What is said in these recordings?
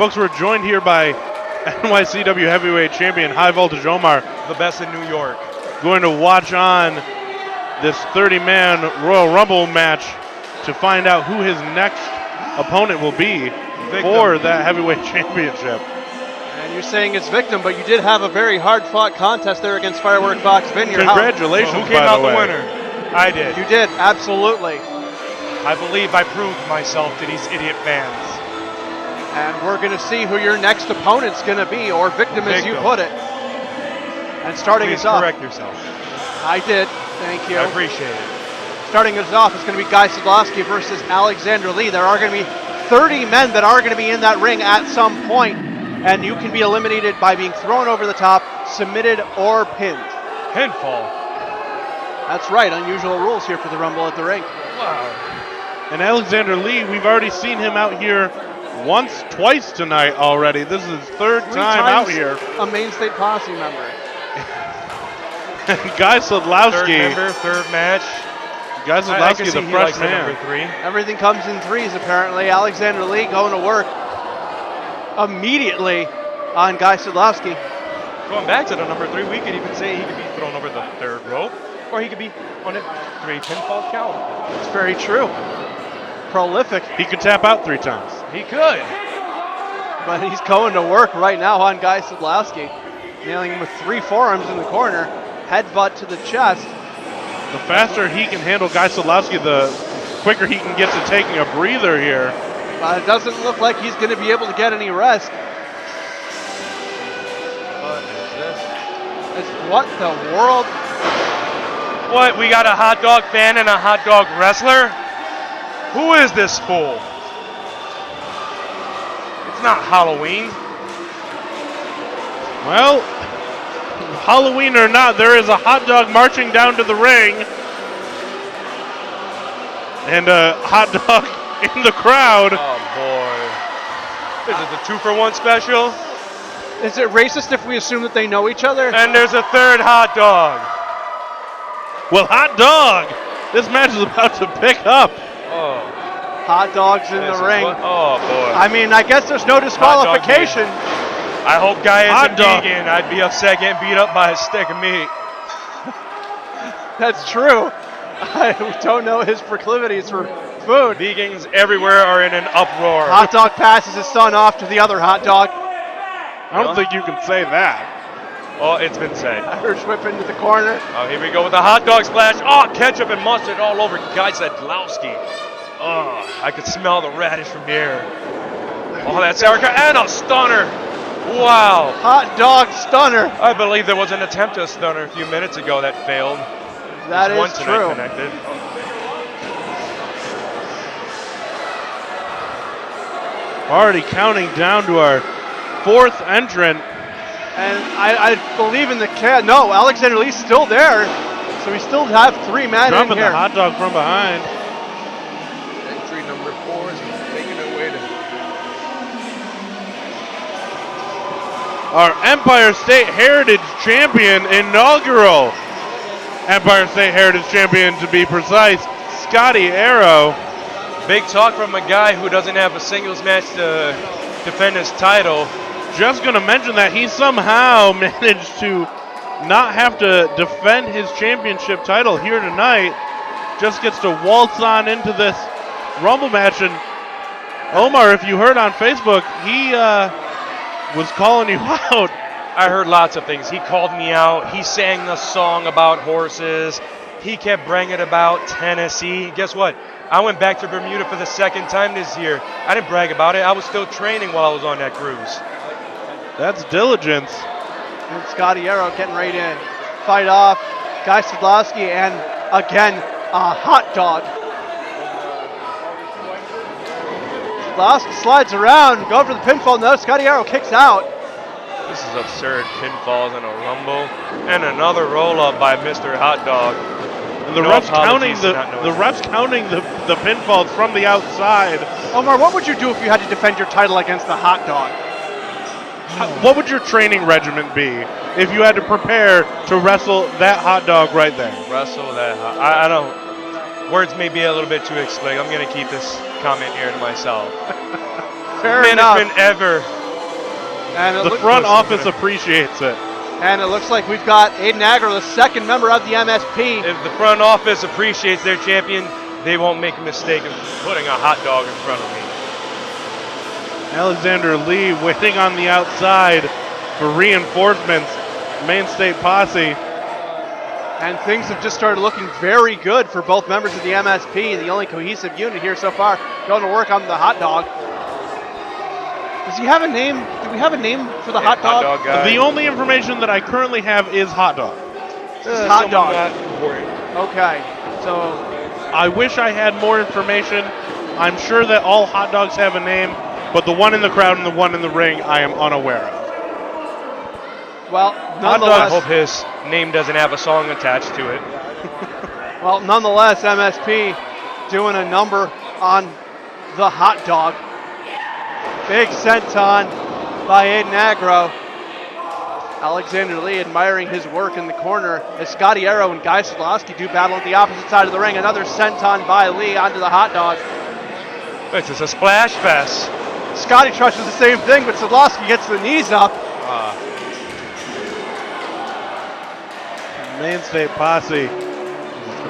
Folks, we're joined here by NYCW Heavyweight Champion High Voltage Omar. The best in New York. Going to watch on this 30-man Royal Rumble match to find out who his next opponent will be for that heavyweight championship. And you're saying it's Victim, but you did have a very hard-fought contest there against Firework Fox Vineyard. Congratulations, who came by out the way. winner? I did. You did, absolutely. I believe I proved myself to these idiot fans. And we're going to see who your next opponent's going to be, or Victim as you put it. And starting Please us off. correct yourself. I did, thank you. I appreciate it. Starting us off is going to be Guy Sadlowski versus Alexander Lee. There are going to be 30 men that are going to be in that ring at some point, and you can be eliminated by being thrown over the top, submitted, or pinned. Pinfall. That's right, unusual rules here for the Rumble at the Ring. Wow. And Alexander Lee, we've already seen him out here twice tonight already. This is his third time out here. A Main State Posse member. Guy Sadlowski. Third member, third match. Guy Sadlowski, the fresh man. Number 3. Everything comes in threes, apparently. Alexander Lee going to work immediately on Guy Sadlowski. Going back to the number 3, we could even say he could be thrown over the third rope, or he could be on a 3 pinfall count. It's very true. Prolific. He could tap out 3 times. He could. But he's going to work right now on Guy Sadlowski. Nailing him with 3 forearms in the corner. Headbutt to the chest. The faster he can handle Guy Sadlowski, the quicker he can get to taking a breather here. It doesn't look like he's going to be able to get any rest. What is this? What the world? What, we got a hot dog fan and a hot dog wrestler? Who is this fool? It's not Halloween. Well, Halloween or not, there is a hot dog marching down to the ring. And a hot dog in the crowd. Oh boy. Is it the 2-for-1 special? Is it racist if we assume that they know each other? And there's a third hot dog. Well, hot dog! This match is about to pick up. Oh. Hot dogs in the ring. Oh boy. I mean, I guess there's no disqualification. I hope Guy isn't dog. vegan. I'd be upset getting beat up by a stick of meat. That's true. I don't know his proclivities for food. Vegans everywhere are in an uproar. Hot dog passes his son off to the other hot dog. I don't think you can say that. Oh, it's been said. Irish whip into the corner. Oh, here we go with the hot dog splash. Oh, ketchup and mustard all over Guy Sadlowski. Oh, I could smell the radish from here. Oh, that sauerkraut and a stunner. Wow. Hot dog stunner. I believe there was an attempt to stunner a few minutes ago that failed. That There's is one tonight true. Connected. Already counting down to our 4th entrant. And I believe in the cat. No, Alexander Lee's still there. So we still have 3 men in Dropping here. the hot dog from behind. Entry number 4 is making her way to... Our Empire State Heritage Champion, inaugural Empire State Heritage Champion to be precise, Scotty Arrow. Big talk from a guy who doesn't have a singles match to defend his title. Just going to mention that he somehow managed to not have to defend his championship title here tonight. Just gets to waltz on into this Rumble match. And Omar, if you heard on Facebook, he was calling you out. I heard lots of things. He called me out. He sang a song about horses. He kept bragging about Tennessee. Guess what? I went back to Bermuda for the 2nd time this year. I didn't brag about it. I was still training while I was on that cruise. That's diligence. And Scotty Arrow getting right in. Fight off. Guy Sadlowski and again a hot dog. Sadlowski slides around, go for the pinfall. No, Scotty Arrow kicks out. This is absurd. Pinfalls in a Rumble. And another roll-up by Mr. Hot Dog. And the No refs counting apologies the to not know the refs counting the pinfalls from the outside. Omar, what would you do if you had to defend your title against the hot dog? What would your training regimen be if you had to prepare to wrestle that hot dog right there? Wrestle that hot. I don't. Words may be a little bit too explicit. I'm going to keep this comment here to myself. Fair enough. management ever. And The front office appreciates it. And it looks like we've got Aiden Agro, the second member of the MSP. If the front office appreciates their champion, they won't make a mistake of putting a hot dog in front of me. Alexander Lee waiting on the outside for reinforcements. Main State Posse. And things have just started looking very good for both members of the MSP, the only cohesive unit here so far, going to work on the hot dog. Does he have a name? Do we have a name for the hot dog? guy. The only information that I currently have is hot dog. This is hot dog. Not important. Okay, so I wish I had more information. I'm sure that all hot dogs have a name, but the one in the crowd and the one in the ring I am unaware of. well, I nonetheless, hope his name doesn't have a song attached to it. nonetheless, MSP doing a number on the hot dog. Big senton by Aiden Agro. Alexander Lee admiring his work in the corner as Scotty Arrow and Guy Sadlowski do battle at the opposite side of the ring. Another senton by Lee onto the hot dog. It's just a splash fest. Scotty tries the same thing, but Sadlowski gets the knees up. Main State Posse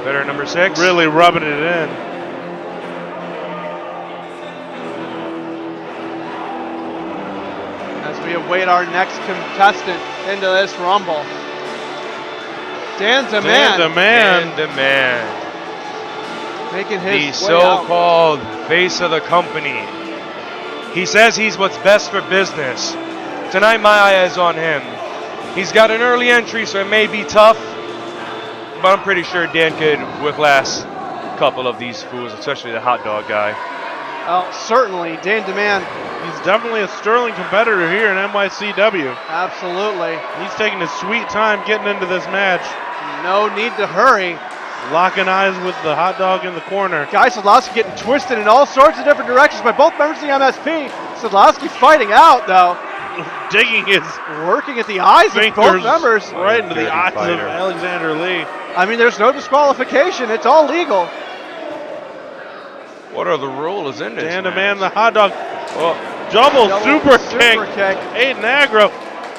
Better number 6. really rubbing it in. As we await our next contestant into this Rumble. Dan Dan DeMann And the man. making The his way out. so-called face of the company. He says he's what's best for business. Tonight my eye is on him. He's got an early entry, so it may be tough, but I'm pretty sure Dan could outlast a couple of these fools, especially the hot dog guy. Well, certainly, Dan DeMann, He's definitely a sterling competitor here in NYCW. absolutely. He's taking his sweet time getting into this match. No need to hurry. Locking eyes with the hot dog in the corner. Guy Sadlowski getting twisted in all sorts of different directions by both members of the MSP. Sadlowski fighting out, though. Digging his Working at the eyes of both fingers members. right into the Dirty eyes fighter. of Alexander Lee. I mean, there's no disqualification. It's all legal. What are the rules in this Dan match? DeMann, the hot dog. Oh, Double super kick. kick. Aiden Agro.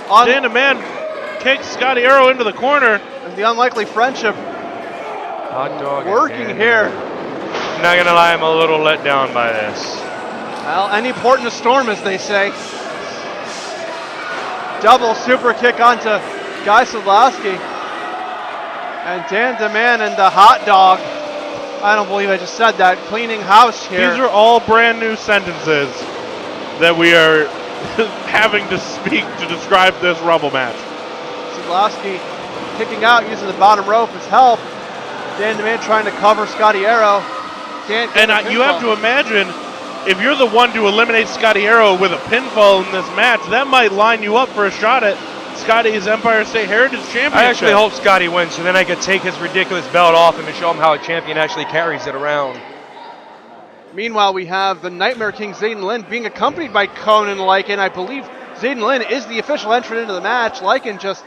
On Dan DeMann kicks Scotty Arrow into the corner. the unlikely friendship hot dog. working and here. I'm not gonna lie, I'm a little let down by this. Well, any port in a storm, as they say. Double super kick onto Guy Sadlowski. And Dan DeMann and the hot dog. I don't believe I just said that. Cleaning house here. These are all brand new sentences that we are having to speak to describe this Rumble match. Sadlowski kicking out using the bottom rope as help. Dan DeMann trying to cover Scotty Arrow. Can't get And the you have to pinfall. imagine, if you're the one to eliminate Scotty Arrow with a pinfall in this match, that might line you up for a shot at Scotty's Empire State Heritage Championship. I actually hope Scotty wins, so then I could take his ridiculous belt off him and show him how a champion actually carries it around. Meanwhile, we have the Nightmare King Zayden Lynn being accompanied by Conan Lycan. I believe Zayden Lynn is the official entrant into the match. Lycan just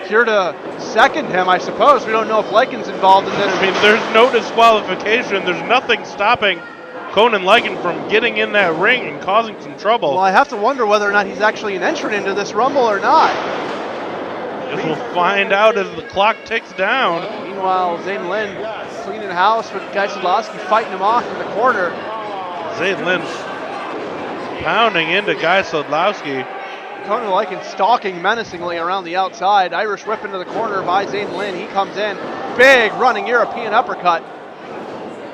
here to second him, I suppose. We don't know if Lycan's involved in this. I mean, there's no disqualification. There's nothing stopping Conan Lycan from getting in that ring and causing some trouble. Well, I have to wonder whether or not he's actually an entrant into this Rumble or not. Guess we'll find out as the clock ticks down. Meanwhile, Zayden Lynn cleaning house with Guy Sadlowski fighting him off in the corner. Zayden Lynn pounding into Guy Sadlowski. Conan Lycan stalking menacingly around the outside. Irish whip into the corner by Zayden Lynn. He comes in. Big running European uppercut.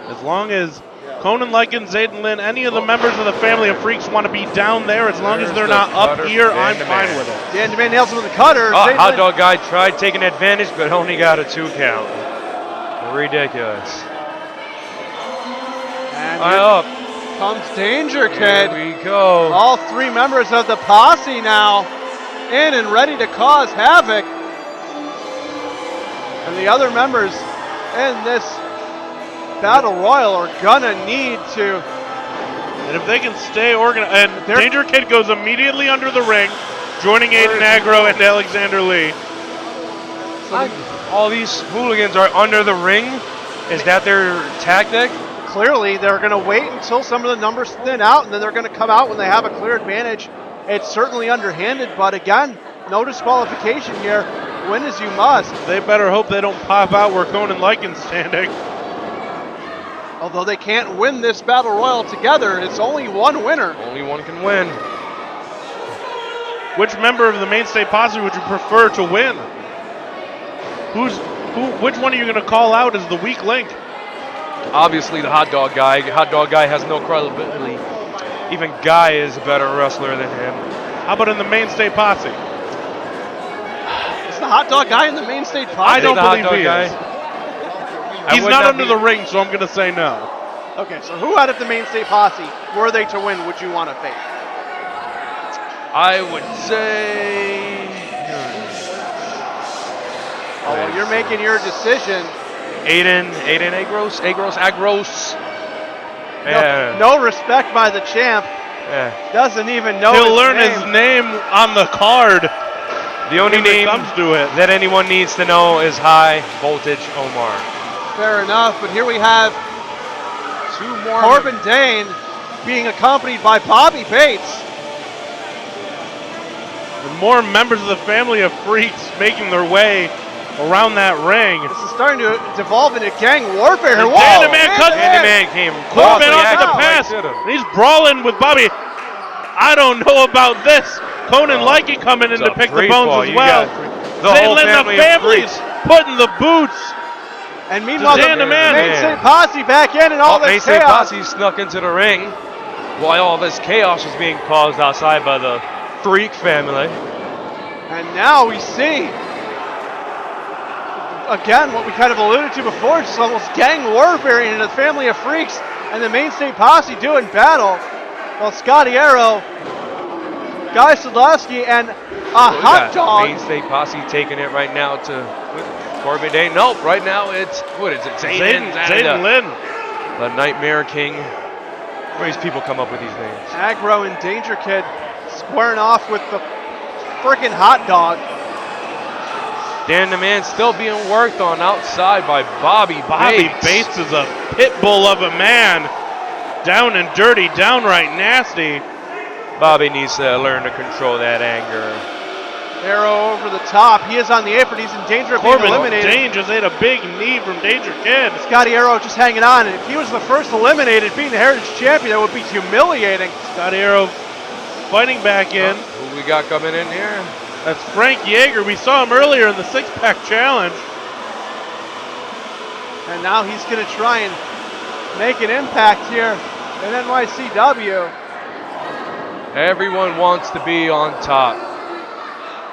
As long as Conan Lycan, Zayden Lynn, any of the members of the family of freaks want to be down there, as long as they're not up here, I'm fine with it. Dan DeMann nails him with a cutter. Oh, Zayden hot Lynn- dog guy tried taking advantage, but only got a 2 count. Ridiculous. And Eye here up. comes Danger Kid. Here we go. All three members of the posse now in and ready to cause havoc. And the other members in this Battle Royal are gonna need to. And if they can stay organized, and They're- Danger Kid goes immediately under the ring, joining Aiden Agro and Alexander Lee. All these hooligans are under the ring. Is that their tactic? clearly they're going to wait until some of the numbers thin out, and then they're going to come out when they have a clear advantage. It's certainly underhanded, but again, no disqualification here. Win as you must. They better hope they don't pop out where Conan Lycan's standing. Although they can't win this battle royal together, it's only one winner. Only one can win. Which member of the mainstay posse would you prefer to win? Which one are you going to call out as the weak link? Obviously the hot dog guy. Hot dog guy has no credibility. Even Guy is a better wrestler than him. How about in the mainstay posse? Is the hot dog guy in the mainstay posse? I don't the hot believe dog he guy. is. He's would not not under be- the ring, so I'm going to say no. Okay, so who out of the mainstay posse, were they to win, would you want to face? I would say. Oh, well, you're making your decision. Aiden Agros. Yeah. No respect by the champ. Yeah. Doesn't even know He'll his learn name. his name on the card. The only if it name comes to it. that anyone needs to know is High Voltage Omar. Fair enough, but here we have Two more. Corbin Dane being accompanied by Bobby Bates. And more members of the family of freaks making their way around that ring. This is starting to devolve into gang warfare. And Whoa! Danaman cuts Danaman came Corbin off off the pass. And he's brawling with Bobby. I don't know about this. Conan Lycan coming in to pick the bones as well. The whole Zayden and the family's putting the boots. And meanwhile, the Danaman. mainstay posse back in and all this Mainstay chaos. Posse snuck into the ring while all this chaos was being caused outside by the Freak family. And now we see, again, what we kind of alluded to before, just almost gang warfare in the family of freaks and the mainstay posse doing battle. Well, Scotty Arrow, Guy Sadlowski, and a hot dog. Mainstay Posse taking it right now to Corbin Dane. Nope, right now it's, what is it? Zayden Lynn. The Nightmare King. Where these people come up with these names? Aggro and Danger Kid squaring off with the freaking hot dog. Dan the Man still being worked on outside by Bobby Bates is a pit bull of a man. Down and dirty, downright nasty. Bobby needs to learn to control that anger. Arrow over the top. He is on the apron. He's in danger of being Corbin eliminated. Dane just ate a big knee from Danger Kid. Scotty Arrow just hanging on. And if he was the first eliminated, being the Heritage Champion, that would be humiliating. Scotty Arrow fighting back in. Who we got coming in here? That's Frank Yeager. We saw him earlier in the six-pack challenge. And now he's going to try and make an impact here in NYCW. Everyone wants to be on top.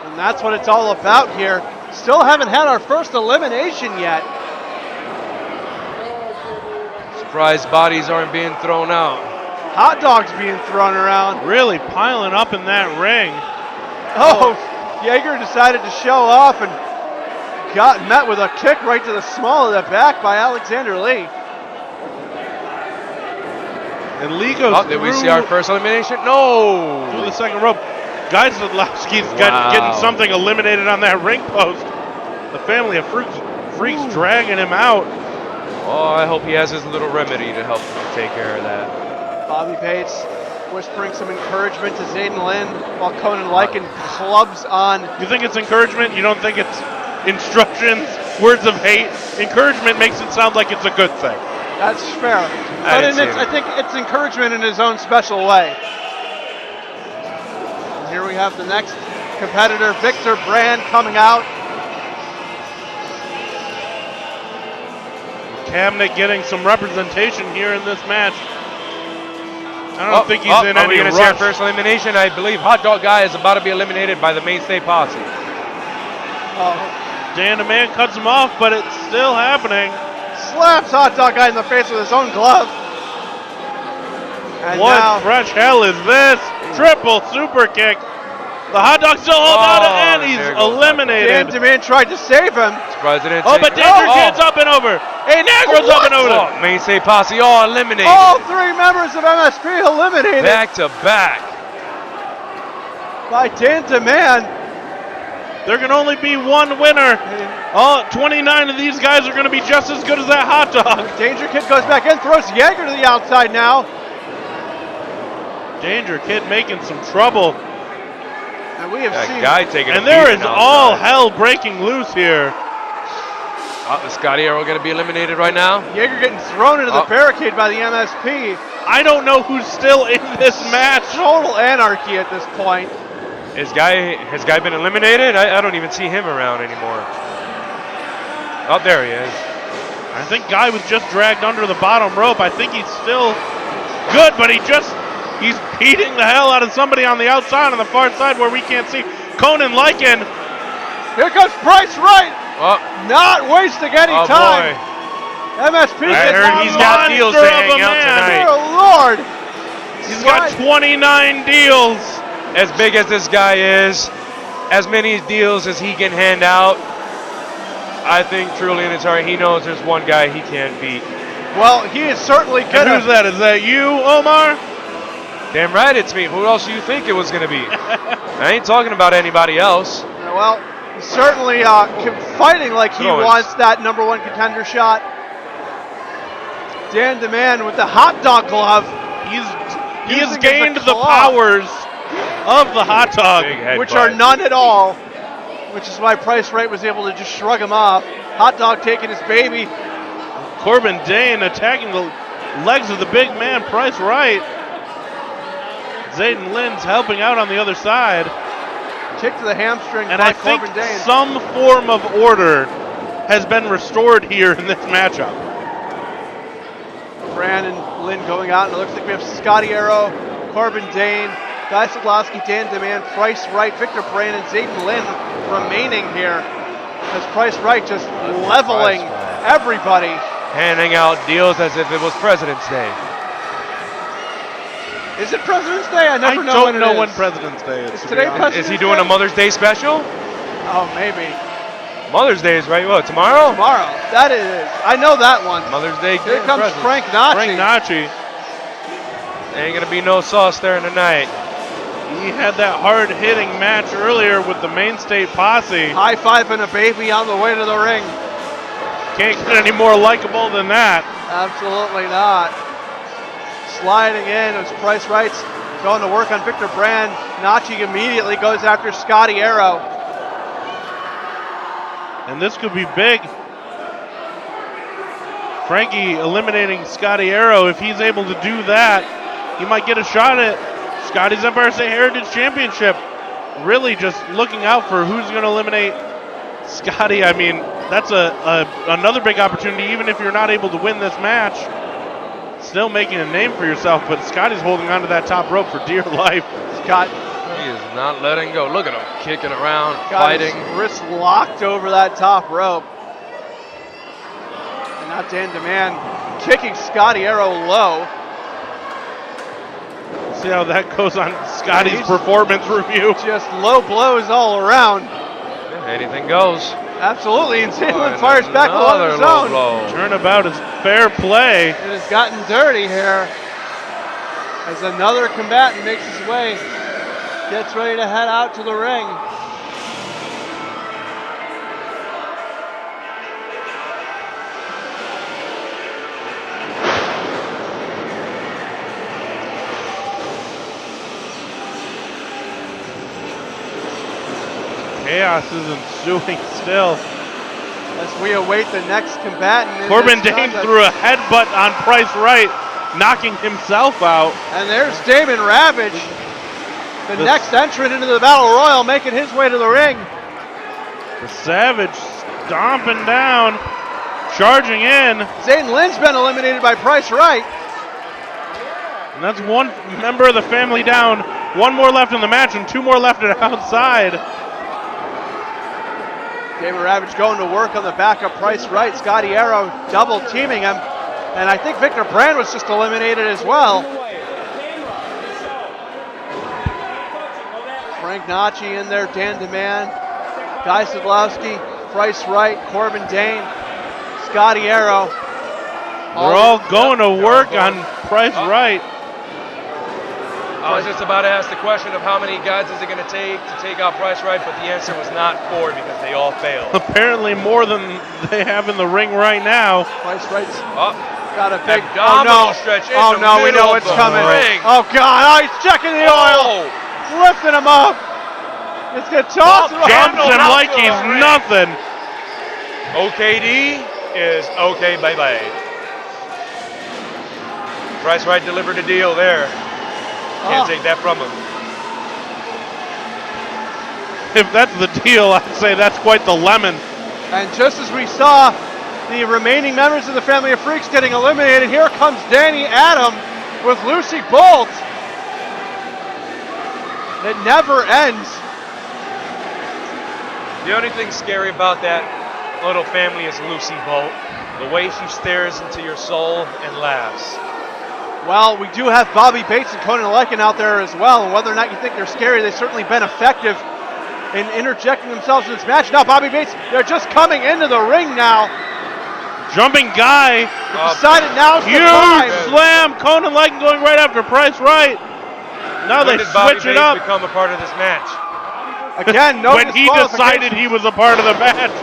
And that's what it's all about here. Still haven't had our first elimination yet. Surprised bodies aren't being thrown out. Hot dogs being thrown around. Really piling up in that ring. Oh, Yeager decided to show off and got met with a kick right to the small of the back by Alexander Lee. And Lee goes Did we see our first elimination? No! through the second rope. Guy Sadlowski's getting something eliminated on that ring post. The family of freaks dragging him out. Oh, I hope he has his little remedy to help him take care of that. Bobby Bates whispering some encouragement to Zayden Lynn while Conan Lycan clubs on. You think it's encouragement? You don't think it's instructions, words of hate? Encouragement makes it sound like it's a good thing. That's fair. But I think it's encouragement in his own special way. And here we have the next competitor, Victor Brand, coming out. Cabinet getting some representation here in this match. I don't think he's in are we any gonna see our rush. first elimination? I believe Hot Dog Guy is about to be eliminated by the Mainstay Posse. Dan the Man cuts him off, but it's still happening. Slaps Hot Dog Guy in the face with his own glove. And What now, fresh hell is this? Triple super kick. The hot dog still holding on, and he's there goes eliminated. Dan DeMan tried to save him. Surprised it didn't Oh, take- but Danger Kid's up and over. Hey, Nagro's up and over. Oh, Mainstay Posse all eliminated. All three members of MSP eliminated Back to back. by Dan DeMan. There can only be one winner. All 29 of these guys are going to be just as good as that hot dog. Danger Kid goes back in, throws Jaeger to the outside now. Danger Kid making some trouble. And we have seen. Guy taking And there is all hell breaking loose here. Is Scotty Arrow going to be eliminated right now? Jaeger getting thrown into the barricade by the MSP. I don't know who's still in this match. Total anarchy at this point. Has Guy been eliminated? I don't even see him around anymore. Oh, there he is. I think Guy was just dragged under the bottom rope. I think he's still good, but he's beating the hell out of somebody on the outside on the far side where we can't see. Conan Lycan. Here comes Bryce Wright. Oh. Not wasting any time. Boy. MSP I heard he's got deals to hang out tonight. Dear Lord. He's got 29 deals. As big as this guy is, as many deals as he can hand out, I think truly in his heart he knows there's one guy he can't beat. Well, he is certainly And gonna. who's that? Is that you, Omar? Damn right it's me. Who else do you think it was going to be? I ain't talking about anybody else. Well, he's certainly fighting like he wants that #1 contender shot. Dan DeMann with the hot dog glove. He has gained the powers of the hot dog, which are none at all, which is why Price Wright was able to just shrug him off. Hot dog taking his baby. Corbin Dane attacking the legs of the big man, Price Wright. Zayden Lynn's helping out on the other side. Kick to the hamstring and by I think Corbin Dane. some form of order has been restored here in this matchup. Brandon Lynn going out, and it looks like we have Scotty Arrow, Corbin Dane, Guy Sadlowski, Dan DeMann, Price Wright, Victor Brandon, Zayden Lynn remaining here. As Price Wright just leveling everybody. Handing out deals as if it was President's Day. Is it President's Day? I never know when it is. I don't know when President's Day is. Is today President's Day? Is he doing a Mother's Day special? Oh, maybe. Mother's Day is right, what, tomorrow? Tomorrow, that is. I know that one. Mother's Day. Here comes Frank Nachi. Frank Nachi. Ain't gonna be no sauce there tonight. He had that hard-hitting match earlier with the Main State Posse. High-fiving a baby on the way to the ring. Can't get any more likable than that. Absolutely not. Sliding in as Price Wright's going to work on Victor Brand. Nachi immediately goes after Scotty Arrow. And this could be big. Frankie eliminating Scotty Arrow. If he's able to do that, he might get a shot at Scotty's Empire State Heritage Championship. Really just looking out for who's going to eliminate Scotty. I mean, that's another big opportunity, even if you're not able to win this match. Still making a name for yourself, but Scotty's holding onto that top rope for dear life. Scott. He is not letting go. Look at him kicking around, Got fighting. His wrist locked over that top rope. And now Dan DeMann kicking Scotty Arrow low. See how that goes on Scotty's performance review. Just low blows all around. Anything goes. Absolutely, and Zayden fires back along the zone. Turnabout is fair play. It has gotten dirty here as another combatant makes his way, gets ready to head out to the ring. Chaos is ensuing still. As we await the next combatant. Corbin Dane threw a headbutt on Price Wright, knocking himself out. And there's Damon Ravage, the next entrant into the Battle Royal, making his way to the ring. The Savage stomping down, charging in. Zayden Lynn's been eliminated by Price Wright. And that's one member of the family down. One more left in the match and two more left outside. Damon Ravage going to work on the back of Price Wright. Scotty Arrow double teaming him. And I think Victor Brand was just eliminated as well. Frank Nachi in there, Dan DeMann, Guy Sadlowski, Price Wright, Corbin Dane, Scotty Arrow. They're all going to work on Price Wright. I was just about to ask the question of how many guys is it going to take out Price Right, but the answer was not 4 because they all failed. Apparently more than they have in the ring right now. Price Right's Oh, got a big abdominal stretch in Oh the no, we middle know of it's the coming. ring. Oh God, oh, he's checking the oil. Lifting him up. It's going to toss him Jumps up. him like he's nothing. OKD is okay, bye-bye. Price Right delivered a deal there. Can't take that from him. If that's the deal, I'd say that's quite the lemon. And just as we saw the remaining members of the Family of Freaks getting eliminated, here comes Danny Adam with Lucy Bolt. It never ends. The only thing scary about that little family is Lucy Bolt. The way she stares into your soul and laughs. Well, we do have Bobby Bates and Conan Lycan out there as well, and whether or not you think they're scary, they've certainly been effective in interjecting themselves in this match. Now Bobby Bates, they're just coming into the ring now. Jumping guy. Decided now's the Huge time. slam. Conan Lycan going right after Price Right. Now When they did Bobby switch it Bates up. become a part of this match? Again, no When he decided he was a part of the match.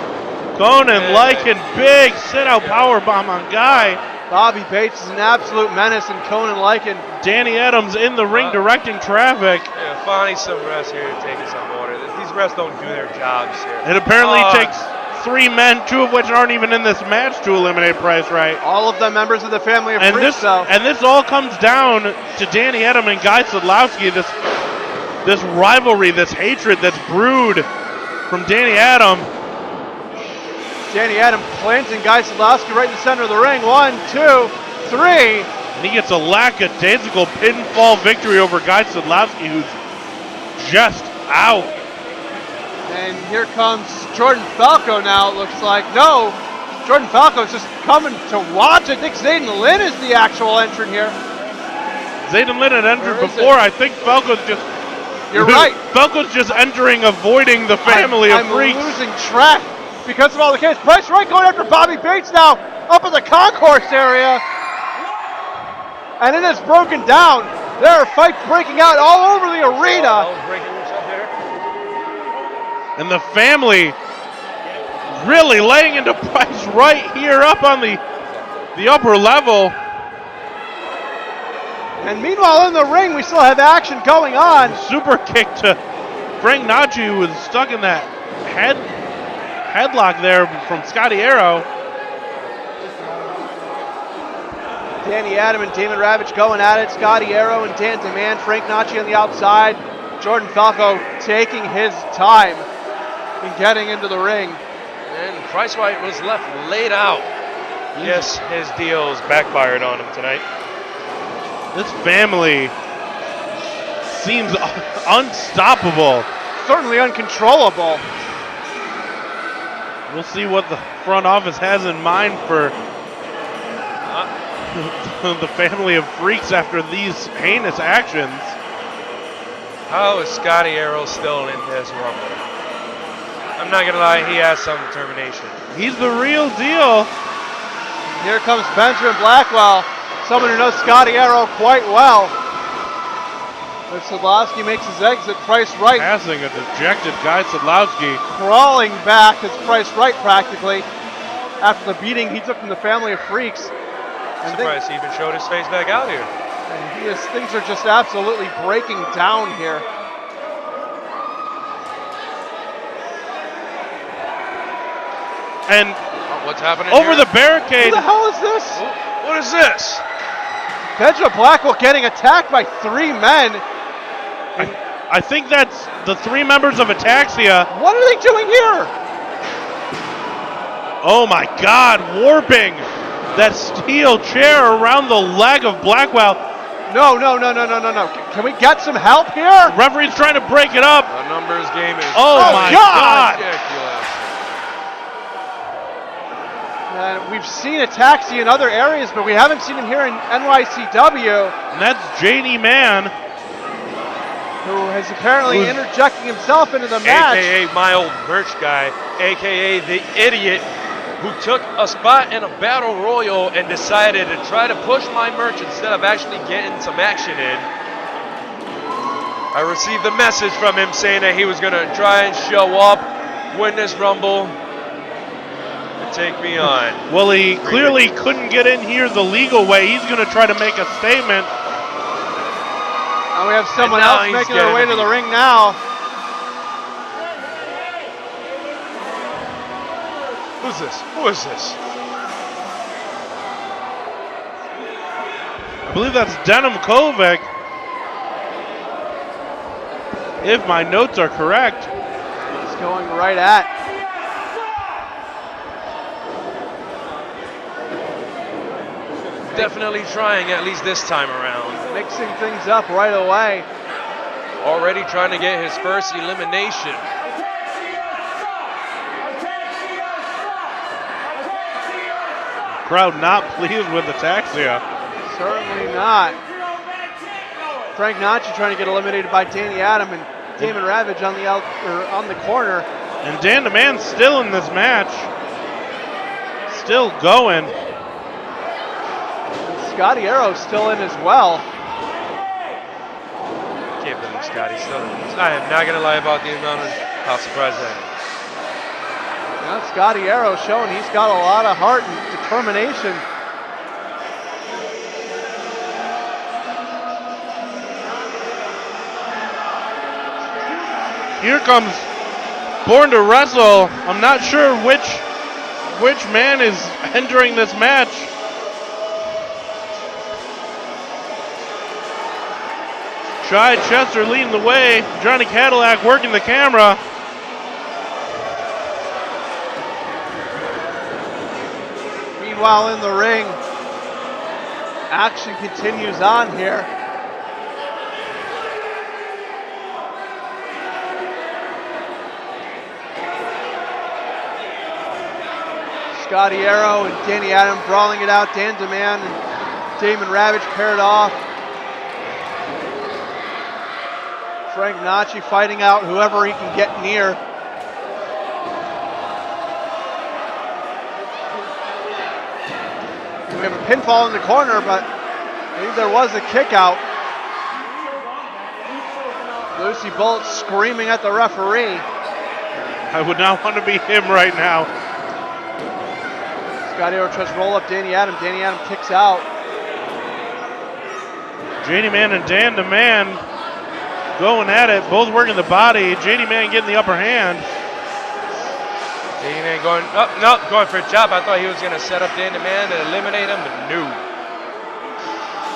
Conan Lycan, big sit-out powerbomb on Guy. Bobby Bates is an absolute menace, and Conan Lycan. Danny Adams in the ring directing traffic. Yeah, find some rest here and taking some water. These refs don't do their jobs here. It apparently takes 3 men, 2 of which aren't even in this match, to eliminate Price Right. All of them members of the Family of Freaks, though. And this all comes down to Danny Adam and Guy Sadlowski. This rivalry, this hatred that's brewed from Danny Adam. Danny Adam planting Guy Sadlowski right in the center of the ring. 1, 2, 3. And he gets a lackadaisical pinfall victory over Guy Sadlowski, who's just out. And here comes Jordan Falco now, it looks like. No, Jordan Falco's just coming to watch. I think Zayden Lynn is the actual entrant here. Zayden Lynn had entered Where is before. it? I think Falco's just... You're right. Falco's just entering, avoiding the Family of Freaks. I'm losing track because of all the chaos. Price Right going after Bobby Bates now up in the concourse area. And it is broken down. There are fights breaking out all over the arena. And the Family really laying into Price Right here up on the upper level. And meanwhile in the ring, we still have action going on. Super kick to Frank Nachi, who was stuck in that headlock there from Scotty Arrow. Danny Adam and Damon Ravitch going at it. Scotty Arrow and Dan Demand. Frank Nachi on the outside. Jordan Falco taking his time in getting into the ring. And Price Right was left laid out. Yes, his deals backfired on him tonight. This Family seems unstoppable. Certainly uncontrollable. We'll see what the front office has in mind for the Family of Freaks after these heinous actions. How is Scotty Arrow still in this Rumble? I'm not going to lie, he has some determination. He's the real deal. Here comes Benjamin Blackwell, someone who knows Scotty Arrow quite well. As Sadlowski makes his exit, Price Right Passing a dejected Guy Sadlowski. crawling back as Price Right practically after the beating he took from the Family of Freaks. And Surprised he even showed his face back out here. and things are just absolutely breaking down here. And what's happening over here? the barricade. Who the hell is this? What is this? Benjamin Blackwell getting attacked by 3 men. I think that's the 3 members of Ataxia. What are they doing here? Oh my God, warping that steel chair around the leg of Blackwell. No. Can we get some help here? Referee's trying to break it up. The numbers game is Oh my God. ridiculous. And we've seen Ataxia in other areas, but we haven't seen him here in NYCW, And that's JD Man. who has apparently interjecting himself into the match. AKA my old merch guy, AKA the idiot who took a spot in a battle royal and decided to try to push my merch instead of actually getting some action in. I received the message from him saying that he was going to try and show up, win this Rumble, and take me on. Well, he clearly couldn't get in here the legal way. He's going to try to make a statement. And we have someone else making their way to the ring now. Who's this? Who is this? I believe that's Denim Kovac, if my notes are correct. He's going right at. Definitely trying at least this time around. Mixing things up right away. Already trying to get his first elimination. Crowd not pleased with Ataxia. Certainly not. Frank Nacci trying to get eliminated by Danny Adam and Damon Ravage on the corner. And Dan the Man still in this match. Still going. And Scotty Arrow still in as well. Can't believe Scotty's still in. I am not going to lie about the amount of how surprised I am. Well, Scotty Arrow showing he's got a lot of heart and determination. Here comes Born to Wrestle. I'm not sure which man is entering this match. Shy Chester leading the way. Johnny Cadillac working the camera. Meanwhile in the ring, action continues on here. Scotty Arrow and Danny Adam brawling it out. Dan DeMann and Damon Ravage paired off. Frank Nacci fighting out whoever he can get near. We have a pinfall in the corner, but I believe there was a kick out. Lucy Bullet screaming at the referee. I would not want to be him right now. Scotty Arrow tries to roll up Danny Adam. Danny Adam kicks out. JD Man and Dan the Man going at it, both working the body. JD Man getting the upper hand. JD Man going, oh, no, going for a chop. I thought he was going to set up Dan the Man and eliminate him, but no.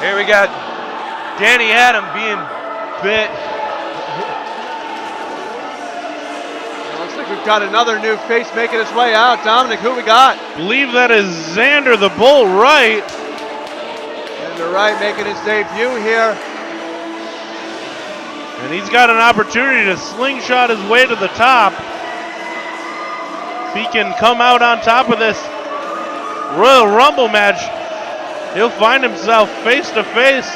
Here we got Danny Adam being bit. Looks like we've got another new face making his way out. Dominic, who we got? Believe that is Xander the Bull Wright. Xander Wright making his debut here. And he's got an opportunity to slingshot his way to the top. If he can come out on top of this Royal Rumble match, he'll find himself face to face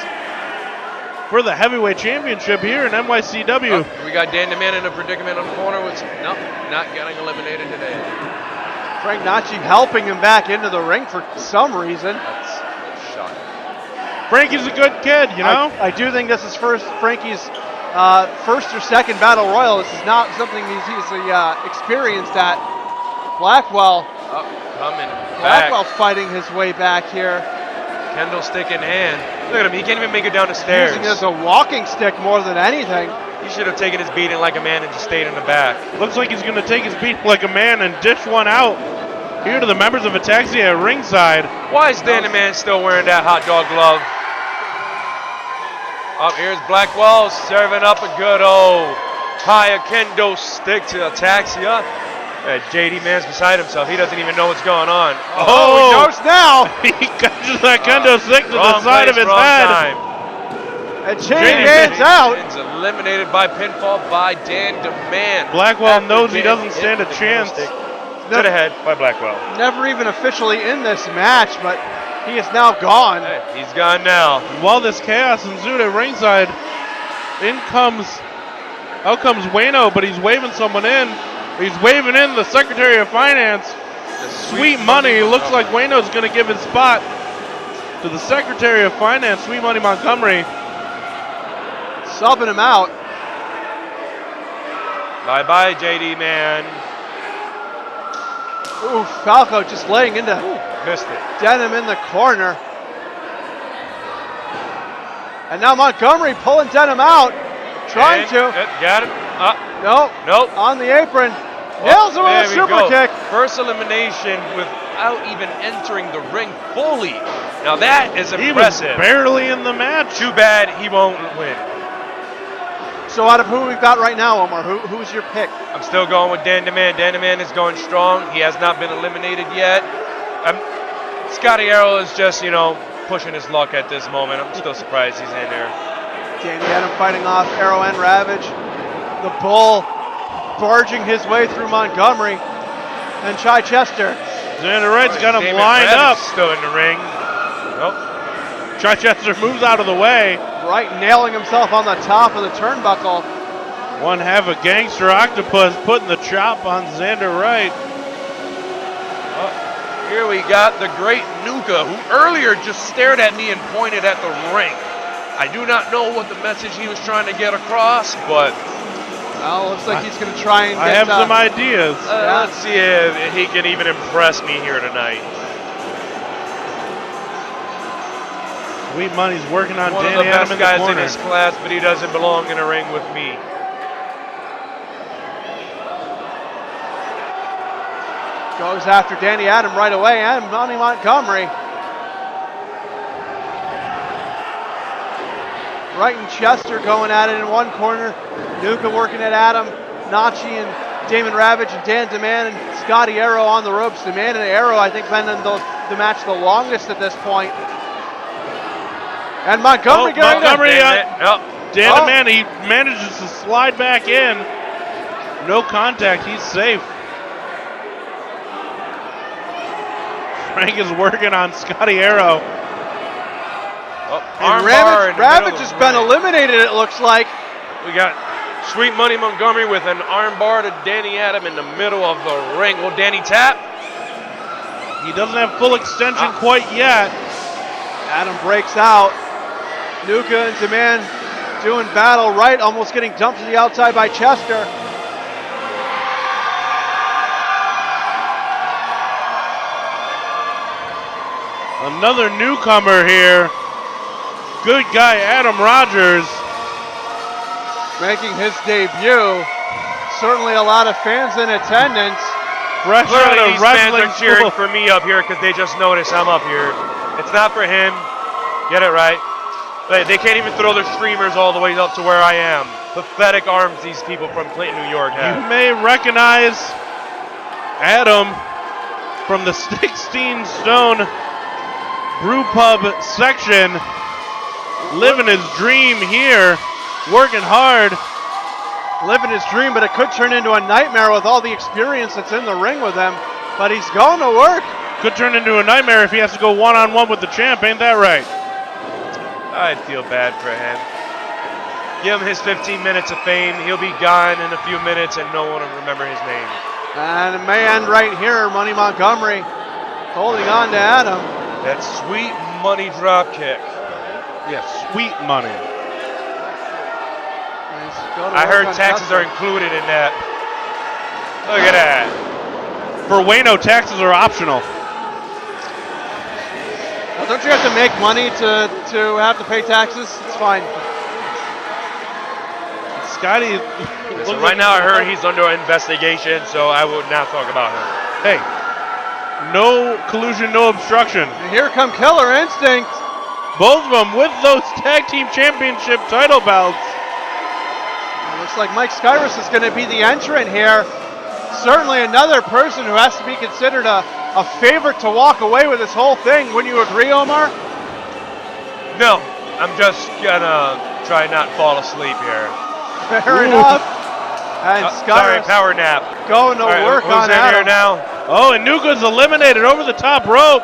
for the heavyweight championship here in NYCW. Oh, we got Dan DeMann in a predicament on the corner. Nope, not getting eliminated today. Frank Nacci helping him back into the ring for some reason. That's shocking. Frankie's a good kid, you know? I do think this is Frankie's first or second battle royal. This is not something he's experienced at. Blackwell. Coming Blackwell back. fighting his way back here. Kendall stick in hand. Look at him, he can't even make it down the stairs. Using it as a walking stick more than anything. He should have taken his beating like a man and just stayed in the back. Looks like he's going to take his beat like a man and dish one out here to the members of Ataxia at ringside. Why is Dan the Man still wearing that hot dog glove? Up here's Blackwell serving up a good old high kendo stick to Ataxia. JD Man's beside himself. He doesn't even know what's going on. Oh, he knows now. He catches that kendo stick to the side of his head. Time. And JD Man's out. It's eliminated by pinfall by Dan DeMann. Blackwell knows he doesn't stand a chance. To the head by Blackwell. Never even officially in this match, but he is now gone. Hey, he's gone now. While this chaos ensued at ringside, out comes Wayno, but he's waving someone in. He's waving in the Secretary of Finance. Sweet Money. Looks like Wayno's going to give his spot to the Secretary of Finance, Sweet Money Montgomery. Subbing him out. Bye-bye, JD, man. Ooh, Falco just laying into Missed it. Denham in the corner. And now Montgomery pulling Denham out. Trying And, to. got him. Nope. Nope. On the apron. Nails him with a There we super go. kick. First elimination without even entering the ring fully. Now that is He was impressive. barely in the match. Too bad he won't win. So out of who we've got right now, Omar, who's your pick? I'm still going with Dan DeMan. Dan DeMan is going strong. He has not been eliminated yet. Scotty Arrow is just, pushing his luck at this moment. I'm still surprised he's in there. Danny Adam fighting off Arrow and Ravage. The Bull barging his way through Montgomery and Chichester. Xander Wright's got him Damon lined Ravage up. Still in the ring. Nope. Chichester moves out of the way. Wright nailing himself on the top of the turnbuckle. One half a gangster octopus putting the chop on Xander Wright. Here we got the great Nuka, who earlier just stared at me and pointed at the ring. I do not know what the message he was trying to get across, but Well, looks like he's going to try and get... I have some ideas. let's see if he can even impress me here tonight. Sweet Money's working on One of Danny the Adam best in the guys in corner. his class, but he doesn't belong in a ring with me. Goes after Danny Adam right away and Monty Montgomery. Wright and Chester going at it in one corner. Nuka working at Adam. Nachi and Damon Ravage and Dan DeMan and Scotty Arrow on the ropes. DeMan and Arrow, I think, been in the match the longest at this point. And Montgomery getting Montgomery, Dan Oh. DeMan, he manages to slide back in. No contact, he's safe. Frank is working on Scotty Arrow. And Ravage has been eliminated, it looks like. We got Sweet Money Montgomery with an armbar to Danny Adam in the middle of the ring. Will Danny tap? He doesn't have full extension quite yet. Adam breaks out. Nuka and DeMan doing battle. Right, almost getting dumped to the outside by Chester. Another newcomer here. Good guy, Adam Rogers. Making his debut. Certainly a lot of fans in attendance. Fresh out Clearly of these fans wrestling are cheering school. for me up here because they just noticed I'm up here. It's not for him. Get it right. They can't even throw their streamers all the way up to where I am. Pathetic arms these people from Clinton, New York You have. may recognize Adam from the 16 Stone Brew Pub section. Living his dream here. Working hard. Living his dream, but it could turn into a nightmare with all the experience that's in the ring with him. But he's going to work. Could turn into a nightmare if he has to go one-on-one with the champ, ain't that right? I feel bad for him. Give him his 15 minutes of fame. He'll be gone in a few minutes and no one will remember his name. And a man right here, Money Montgomery, holding on to Adam. That Sweet Money drop kick. Yes, sweet money. I heard taxes are included in that. Look at that. For Wayno, taxes are optional. Well, don't you have to make money to have to pay taxes? It's fine. Scotty. So right now I heard he's under investigation, so I will not talk about him. Hey, no collusion, no obstruction. And here come Killer Instinct. Both of them with those tag team championship title belts. It looks like Mike Skyrus is going to be the entrant here. Certainly another person who has to be considered a favorite to walk away with this whole thing. Wouldn't you agree, Omar? No, I'm just gonna try not fall asleep here. Fair enough. And Sorry, Skyrus power nap. going to All right, work who's on in Adam. here now? Oh, and Nuka's eliminated over the top rope.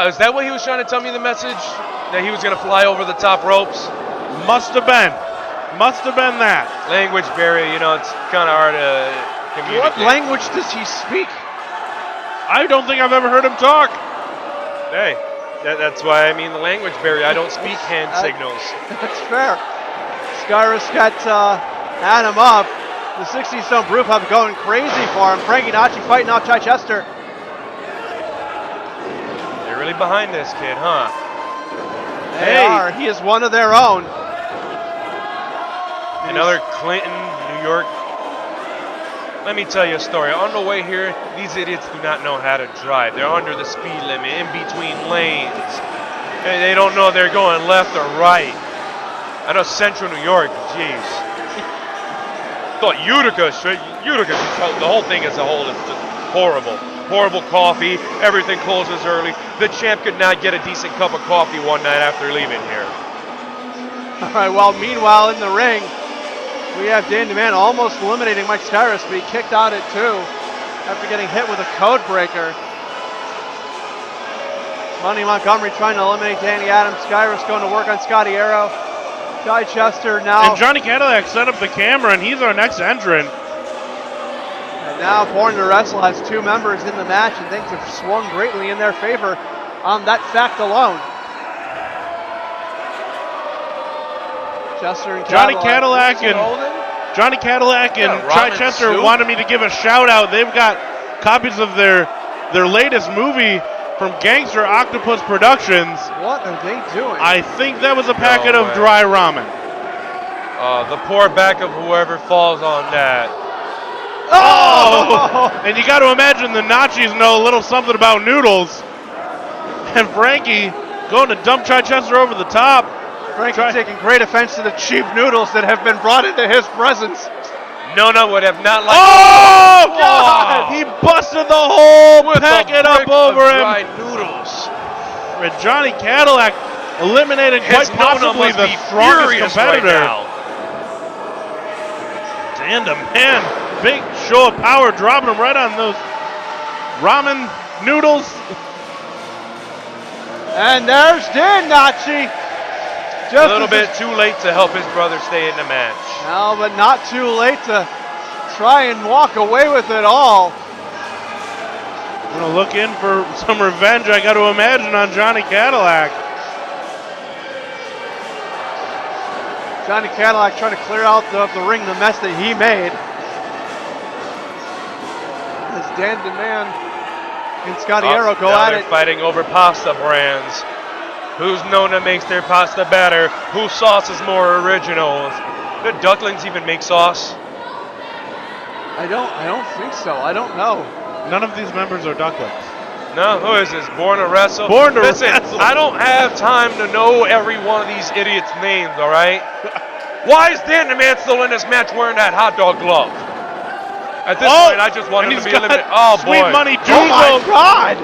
Is that what he was trying to tell me, the message? That he was gonna fly over the top ropes? Must have been. Must have been that. Language barrier, it's kind of hard to communicate. What language does he speak? I don't think I've ever heard him talk. Hey, that's why I mean the language barrier. I don't speak hand signals. That's fair. Skyrus got Adam up. The 16-stone brute have going crazy for him. Frankie Nachi fighting off Chichester. They're really behind this kid, huh? They are. He is one of their own. Another Clinton, New York. Let me tell you a story. On the way here, these idiots do not know how to drive. They're under the speed limit, in between lanes. They don't know they're going left or right. I know Central New York, jeez. Thought Utica, the whole thing as a whole is just horrible. Horrible coffee, everything closes early. The champ could not get a decent cup of coffee one night after leaving here. All right, well, meanwhile in the ring, we have Dan DeMann almost eliminating Mike Skyrus, but he kicked out at 2 after getting hit with a code breaker. Money Montgomery trying to eliminate Danny Adams. Skyrus going to work on Scotty Arrow. Chichester now. And Johnny Cadillac set up the camera, and he's our next entrant. And now Born to Wrestle has 2 members in the match, and things have swung greatly in their favor on that fact alone. Chester and Johnny Cadillac and Chichester wanted me to give a shout out. They've got copies of their latest movie from Gangster Octopus Productions. What are they doing? I think that was a packet of dry ramen. The poor back of whoever falls on that. Oh! And you got to imagine the Nachis know a little something about noodles. And Frankie going to dump Chichester over the top. Frankie taking great offense to the cheap noodles that have been brought into his presence. Nona would have not liked. Oh, God! He busted the whole packet up over him. Fried noodles. And Johnny Cadillac eliminated quite possibly the strongest competitor. Dan DeMann, big show of power, dropping him right on those ramen noodles. And there's Dan Nachi. Just a little bit too late to help his brother stay in the match. No, but not too late to try and walk away with it all. I'm going to look in for some revenge, I got to imagine, on Johnny Cadillac. Johnny Cadillac trying to clear out the ring, the mess that he made. As Dan DeMann and Scotty Arrow go at it. Fighting over pasta brands. Who's Nona makes their pasta better? Whose sauce is more original? Do Ducklings even make sauce? I don't think so. I don't know. None of these members are Ducklings. No, who is this? Born to Wrestle? Listen, I don't have time to know every one of these idiots' names, all right? Why is Dan DeMann still in this match wearing that hot dog glove? At this point, I just want him to be eliminated. Oh, Sweet boy. Money Oh, my God!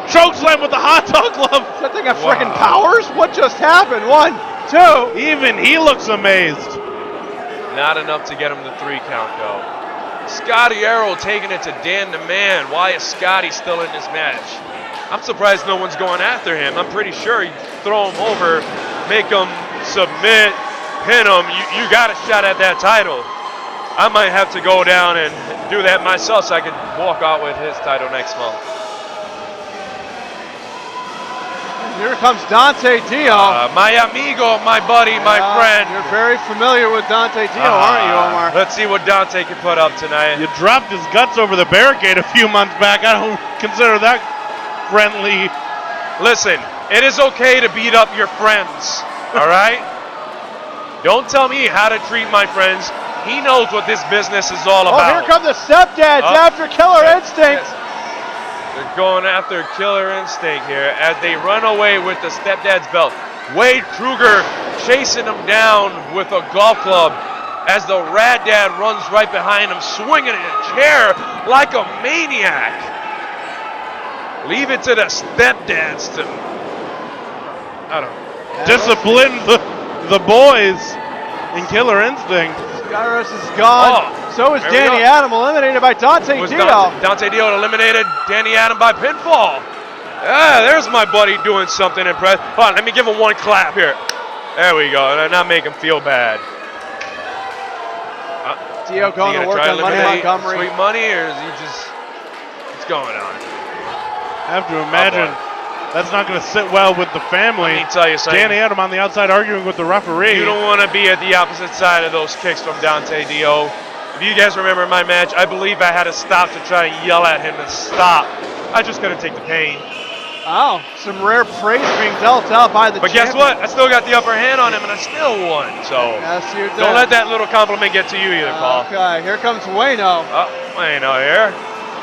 Chokeslam with the hot dog glove. Does that thing have freaking powers? What just happened? 1, 2. Even he looks amazed. Not enough to get him the 3 count, though. Scotty Arrow taking it to Dan DeMann. Why is Scotty still in this match? I'm surprised no one's going after him. I'm pretty sure you throw him over, make him submit, pin him. You got a shot at that title. I might have to go down and do that myself so I can walk out with his title next month. Here comes Dante Dio. My amigo, my buddy, my friend. You're very familiar with Dante Dio, aren't you, Omar? Let's see what Dante can put up tonight. You dropped his guts over the barricade a few months back. I don't consider that friendly. Listen, it is okay to beat up your friends, all right? Don't tell me how to treat my friends. He knows what this business is all about. Oh, here come the stepdads after Killer Instinct. Yes. They're going after Killer Instinct here as they run away with the stepdad's belt. Wade Kruger chasing him down with a golf club as the Rad Dad runs right behind him, swinging a chair like a maniac. Leave it to the stepdads to, I don't know, discipline the boys in Killer Instinct. Skyrus is gone. So is Danny Adam, eliminated by Dante Dio. Dante Dio eliminated Danny Adam by pinfall. Yeah, there's my buddy doing something impressive. Hold on, let me give him one clap here. There we go, and not make him feel bad. Dio going to work on Money Montgomery. Sweet Money, or is he just, what's going on? I have to imagine that's not going to sit well with the family. Let me tell you something. Danny Adam on the outside arguing with the referee. You don't want to be at the opposite side of those kicks from Dante Dio. If you guys remember my match, I believe I had to stop to try to yell at him to stop. I just couldn't take the pain. Oh, some rare praise being dealt out by the But champion. guess what? I still got the upper hand on him, and I still won. So Yes, you did. don't let that little compliment get to you either, Paul. Okay, here comes Wayno. Oh, Wayno here.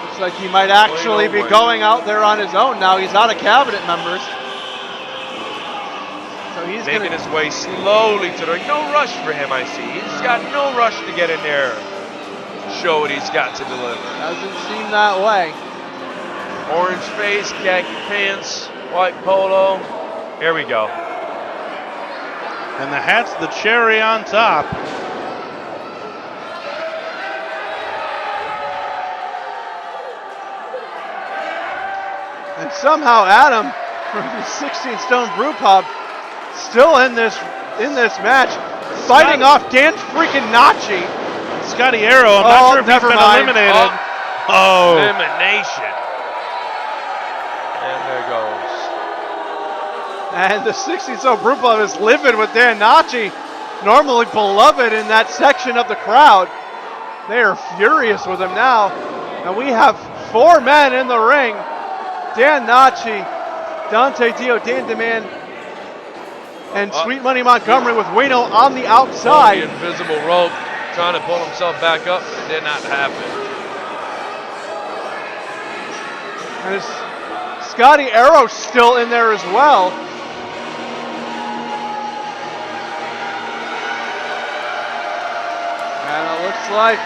Looks like he might actually be Wayno. going out there on his own now. He's out of cabinet members. So he's Making gonna his way slowly to the ring. No rush for him, I see. He's got no rush to get in there. Show what he's got to deliver. doesn't seem that way. Orange face, khaki pants, white polo. Here we go. And the hat's the cherry on top. And somehow Adam from the 16 Stone Brew Pub still in this match, fighting off Dan freaking Nachi. Scotty Arrow, I'm not sure if he's been eliminated. Oh. Elimination. And there goes. And the 16 Stone Brew Pub is livid with Dan Nachi, normally beloved in that section of the crowd. They are furious with him now. And we have 4 men in the ring. Dan Nachi, Dante Dio, Dan DeMan, and Sweet Money Montgomery with Wayno on the outside. The invisible rope, trying to pull himself back up. It did not happen. And Scotty Arrow still in there as well. And it looks like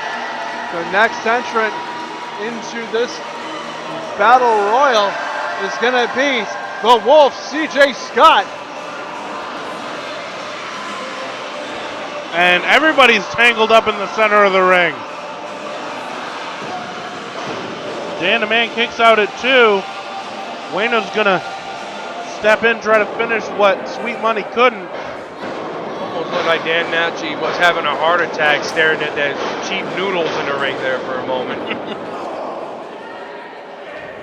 the next entrant into this Battle Royal is going to be the Wolf, CJ Scott. And everybody's tangled up in the center of the ring. Dan the Man kicks out at 2. Wayno's gonna step in, try to finish what Sweet Money couldn't. Almost looked like Dan Nachi was having a heart attack staring at that cheap noodles in the ring there for a moment.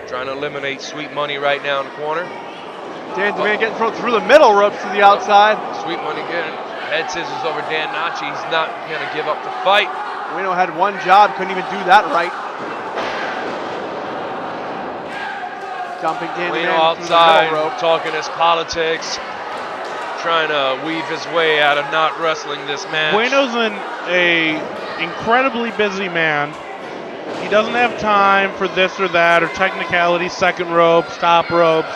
Trying to eliminate Sweet Money right now in the corner. Dan DeMan getting thrown through the middle ropes to the outside. Sweet Money getting head scissors over Dan Nachi. He's not going to give up the fight. Wayno had one job, couldn't even do that right. Dumping Dan Wayno DeMan outside, through the middle rope. talking his politics, trying to weave his way out of not wrestling this match. Wayno's an incredibly busy man. He doesn't have time for this or that, or technicality, second ropes, top ropes.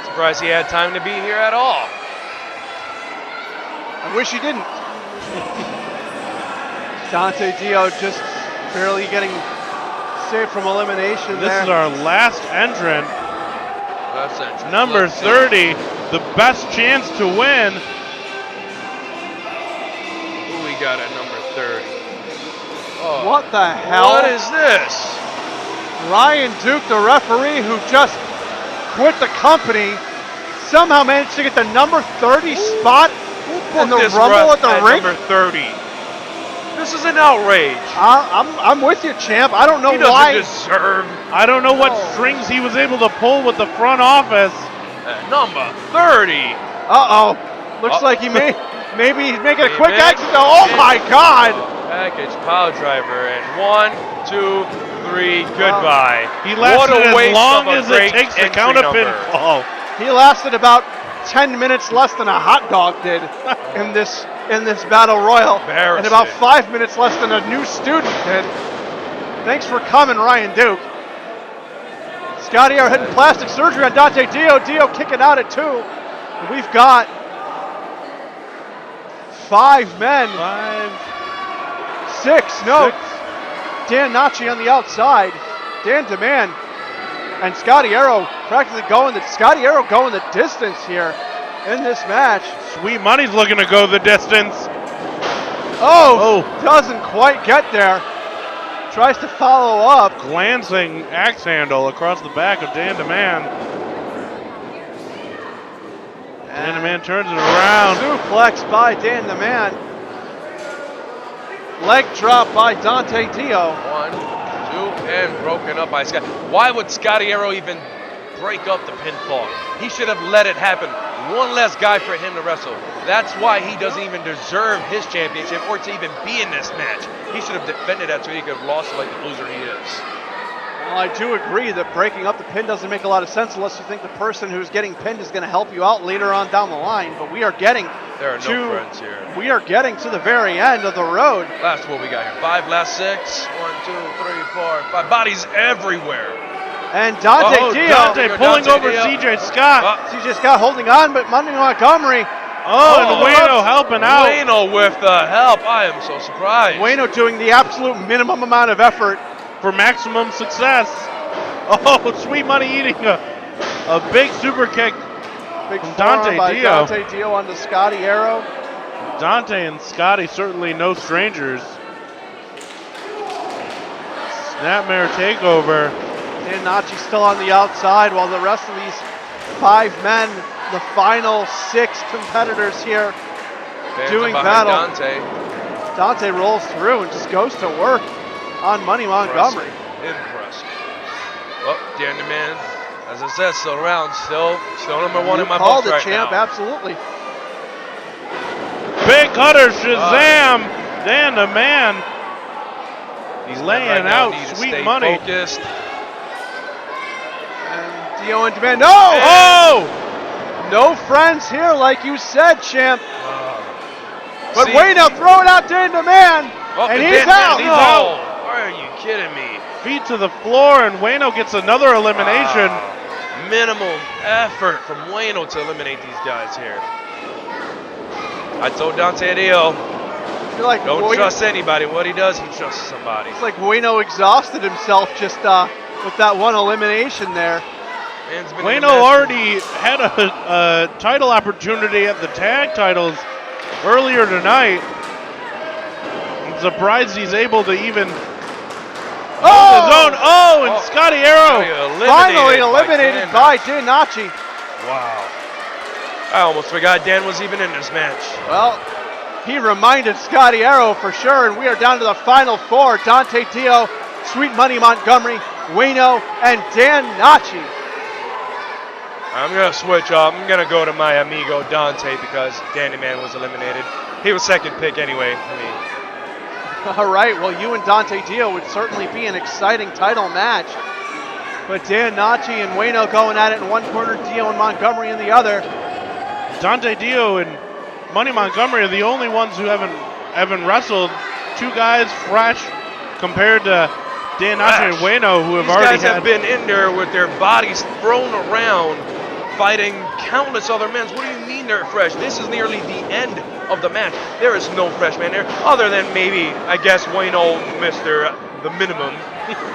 Surprised he had time to be here at all. I wish he didn't. Dante Dio just barely getting saved from elimination This there. is our last entrant. That's interesting. Number 30, the best chance to win. Who we got at number 30? Oh, What the hell? what is this? Ryan Duke, the referee who just quit the company, somehow managed to get the number 30 spot in the This Rumble ref at the Rink. number 30. This is an outrage. I'm with you, champ. I don't know He doesn't why. deserve I don't know what strings he was able to pull with the front office. number 30. Uh-oh. Looks like he maybe he's making a He quick may- exit. Oh my God. Package power driver and 1, 2, 3, goodbye. He lasted What a as waste long of a as it great takes to entry count a number. pinfall. He lasted about 10 minutes less than a hot dog did in this battle royal, and about 5 minutes less than a new student did. Thanks for coming, Ryan Duke. Scotty Arrow hitting plastic surgery on Dante Dio. Dio kicking out at 2. And we've got 5 men. 6. No. 6. Dan Nachi on the outside. Dan DeMan and Scotty Arrow practically going the distance here in this match. Sweet Money's looking to go the distance. Oh, doesn't quite get there. Tries to follow up. Glancing axe handle across the back of Dan DeMan. Dan DeMan turns it around. Suplex by Dan DeMan. Leg drop by Dante Dio. 1, 2, and broken up by Scott. Why would Scotty Arrow even break up the pinfall? He should have let it happen one less guy for him to wrestle. That's why he doesn't even deserve his championship or to even be in this match. He should have defended that so he could have lost like the loser he is. Well, I do agree that breaking up the pin doesn't make a lot of sense unless you think the person who's getting pinned is going to help you out later on down the line. But we are getting There are no friends here. We are getting to the very end of the road. Last what we got here? 5, last 6. 1, 2, 3, 4, 5. Bodies everywhere. And Dante Dio. Dante pulling Dante over Dio. CJ Scott. CJ Scott holding on, but Monday Montgomery. And Ueno helping out. Ueno with the help. I am so surprised. Ueno doing the absolute minimum amount of effort for maximum success. Oh, Sweet Money eating a big super kick. Big from Dante by Dio. Dante Dio onto Scotty Arrow. Dante and Scotty certainly no strangers. Snapmare takeover. And Nachi still on the outside while the rest of these 5 men, the final 6 competitors here, Fans doing are battle. behind Dante. Dante rolls through and just goes to work on Money Montgomery. Impressive. Oh, Danny Man, as I said, still around, still number 1 in my Called books it, right champ, now. absolutely. Big cutter, Shazam. Dan the man. These laying men right now out need to Sweet stay Money. Focused. And Dio in demand. No! Oh! No friends here, like you said, champ. But See- Wayne now throwing out Dan the man. Oh, and Dan- he's out. He's out. Are you kidding me? Feet to the floor, and Ueno gets another elimination. Minimal effort from Ueno to eliminate these guys here. I told Dante Dio, I feel like don't Ueno- trust anybody. What he does, he trusts somebody. It's like Ueno exhausted himself just with that one elimination there. Man's been in the Ueno match. already had a title opportunity at the tag titles earlier tonight. I'm surprised he's able to even hold his own. Oh, and Scotty Arrow. Finally eliminated by Dan Nachi. Wow. I almost forgot Dan was even in this match. Well, he reminded Scotty Arrow for sure, and we are down to the final 4. Dante Dio, Sweet Money Montgomery, Ueno, and Dan Nachi. I'm going to switch up. I'm going to go to my amigo Dante because Danny Man was eliminated. He was second pick anyway. All right, well, you and Dante Dio would certainly be an exciting title match. But Dan Nachi and Ueno going at it in one corner, Dio and Montgomery in the other. Dante Dio and Money Montgomery are the only ones who haven't wrestled. 2 guys fresh compared to Dan Nachi and Ueno, who have These already guys had. have been in there with their bodies thrown around, fighting countless other men. What do you mean they're fresh? This is nearly the end of the match. There is no fresh man there, other than maybe, I guess, Ueno missed the minimum.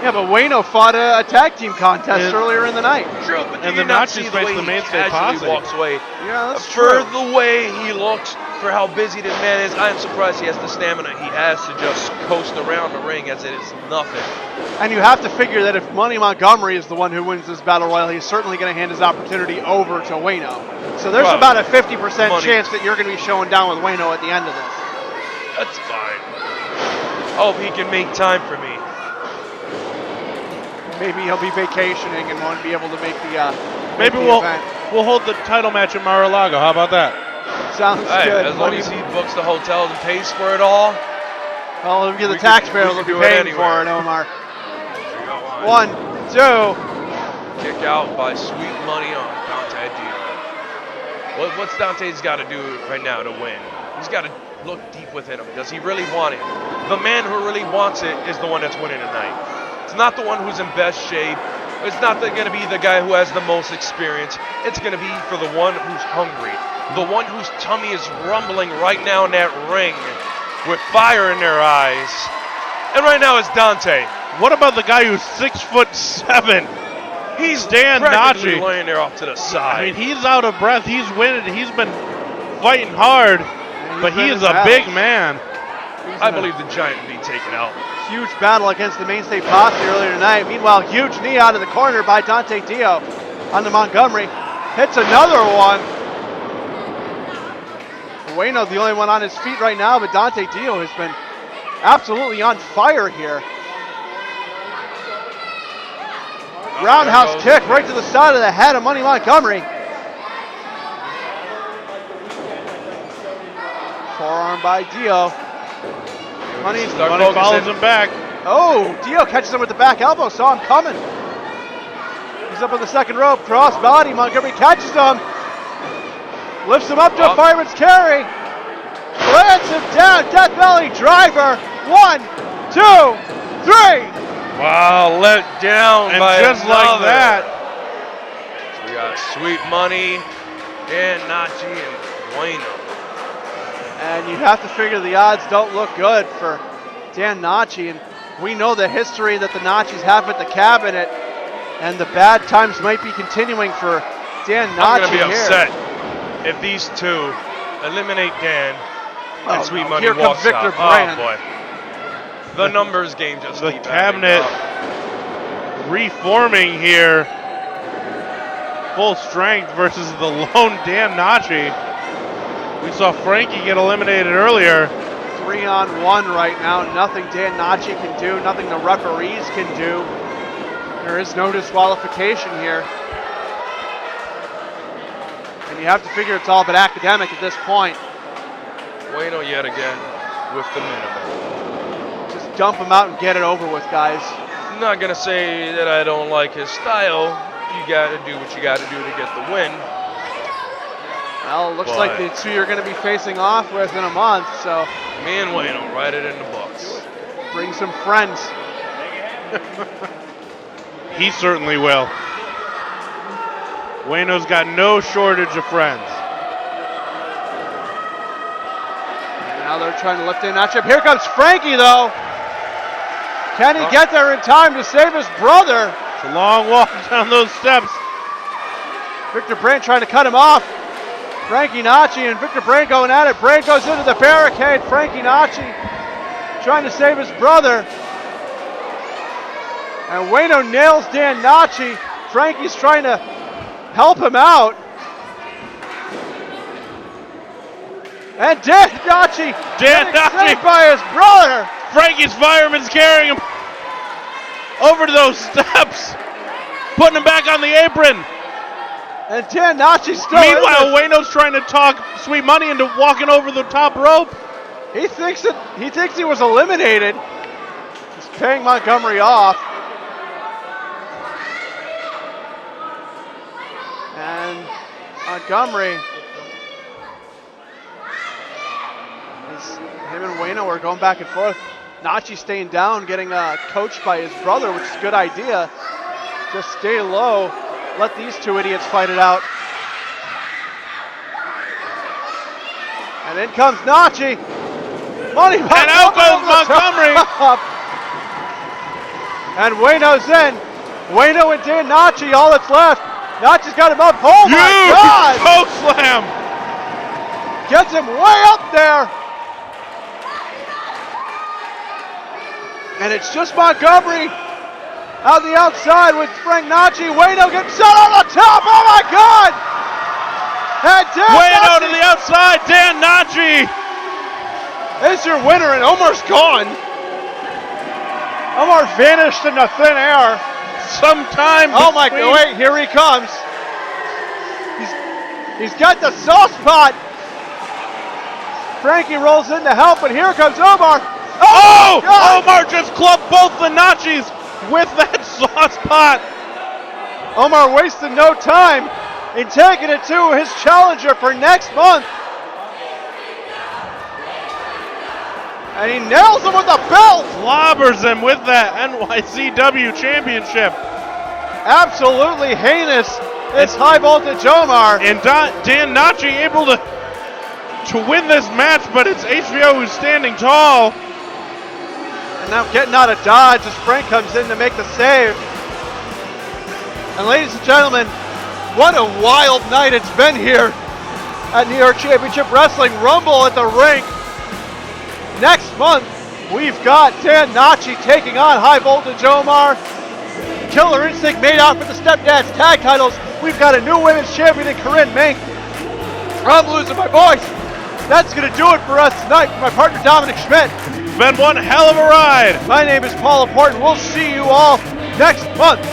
Yeah, but Ueno fought a tag team contest earlier in the night. True, but And do you the not Nazis see face way the he mainstay casually posse. walks away? Yeah, that's For true. the way he looks, for how busy this man is, I'm surprised he has the stamina he has to just coast around the ring as it is nothing. And you have to figure that if Money Montgomery is the one who wins this battle royal, he's certainly going to hand his opportunity over to Ueno. So there's Well, about a 50% Money- chance that you're going to be showing down with Ueno at the end of this. That's fine. Hope he can make time for me. Maybe he'll be vacationing and won't be able to make the Maybe the we'll event. hold the title match in Mar-a-Lago. How about that? Sounds Hey, good. as long Money- as he books the hotel and pays for it all. well, it'll be the we taxpayers could will be do it paying anywhere. for it, Omar. 1, 2. Kick out by Sweet Money on Dante Dio. What's Dante's got to do right now to win? He's got to look deep within him. Does he really want it? The man who really wants it is the one that's winning tonight. It's not the one who's in best shape. It's not going to be the guy who has the most experience. It's going to be for the one who's hungry. The one whose tummy is rumbling right now in that ring with fire in their eyes. And right now it's Dante. What about the guy who's 6'7"? He's Dan practically Nachi. laying there off to the side. I mean, he's out of breath. He's winning. He's been fighting hard, but he is a big man. I believe the Giant will be taken out. Huge battle against the mainstay posse earlier tonight. Meanwhile, huge knee out of the corner by Dante Dio onto Montgomery. Hits another one. Ueno the only one on his feet right now, but Dante Dio has been absolutely on fire here. Roundhouse kick right to the side of the head of Money Montgomery. Forearm by Dio. Money follows him back. Oh, Dio catches him with the back elbow, saw him coming. He's up on the second rope, cross body, Montgomery catches him. Lifts him up to a fireman's carry. Lands him down, Death Valley driver. 1, 2, 3. Wow, let down And by just like another. that, So we got Sweet Money, Anarchy, and Bueno. And you have to figure the odds don't look good for Dan Nachi. And we know the history that the Nachis have at the cabinet. And the bad times might be continuing for Dan Nachi. I'm going to be here. upset if these two eliminate Dan and Sweet no. Money Here comes walks Victor out. Brand. Oh boy. The numbers game just the keep cabinet adding up. reforming here. Full strength versus the lone Dan Nachi. We saw Frankie get eliminated earlier. 3-on-1 right now. Nothing Dan Nachi can do. Nothing the referees can do. There is no disqualification here. And you have to figure it's all but academic at this point. Bueno yet again with the minimum. Just dump him out and get it over with, guys. I'm not going to say that I don't like his style. You got to do what you got to do to get the win. Well, it looks like the two you're going to be facing off with in a month, so Me and Bueno, write it in the books. bring some friends. He certainly will. Bueno's got no shortage of friends. Now they're trying to lift in Nachi. Here comes Frankie, though. Can he get there in time to save his brother? It's a long walk down those steps. Victor Brand trying to cut him off. Frankie Nachi and Victor Brand going at it. Brand goes into the barricade. Frankie Nachi trying to save his brother. And Bueno nails Dan Nachi. Frankie's trying to help him out. And Dan Nachi getting saved by his brother. Frankie's fireman's carrying him over to those steps, putting him back on the apron. And Dan Nachi's still in Meanwhile, this. Bueno's trying to talk Sweet Money into walking over the top rope. He thinks he was eliminated. He's paying Montgomery off. And Montgomery him and Bueno are going back and forth. Nachi staying down, getting coached by his brother, which is a good idea. Just stay low. Let these two idiots fight it out. And in comes Nachi. Money back. And out goes Montgomery. And Bueno's in. Bueno and Dan Nachi, all that's left. Nachi's got him up. Oh my God! Choke slam. Gets him way up there. And it's just Montgomery out the outside with Frank Nachi. Bueno gets shot on the top. Oh my God! And Dan Bueno Nachi to the outside. Dan Nachi is your winner, and Omar's gone. Omar vanished into thin air. Sometime. Oh my God! Wait, here he comes. He's got the sauce pot. Frankie rolls in to help, and here comes Omar. Oh! God. Omar just clubbed both the Nachis with that sauce pot. Omar wasted no time in taking it to his challenger for next month. And he nails him with the belt. Clobbers him with that NYCW championship. Absolutely heinous. It's high voltage Omar. And Dan Nachi able to win this match, but it's HBO who's standing tall. And now getting out of dodge as Frank comes in to make the save. And ladies and gentlemen, what a wild night it's been here at New York Championship Wrestling Rumble at the Rink. Next month, we've got Dan Nachi taking on High Voltage Omar. Killer Instinct made out for the Stepdads tag titles. We've got a new women's champion in Corinne Mink. I'm losing my voice. That's going to do it for us tonight. For my partner Dominic Schmidt. It's been one hell of a ride. My name is Paul Laporte, and we'll see you all next month.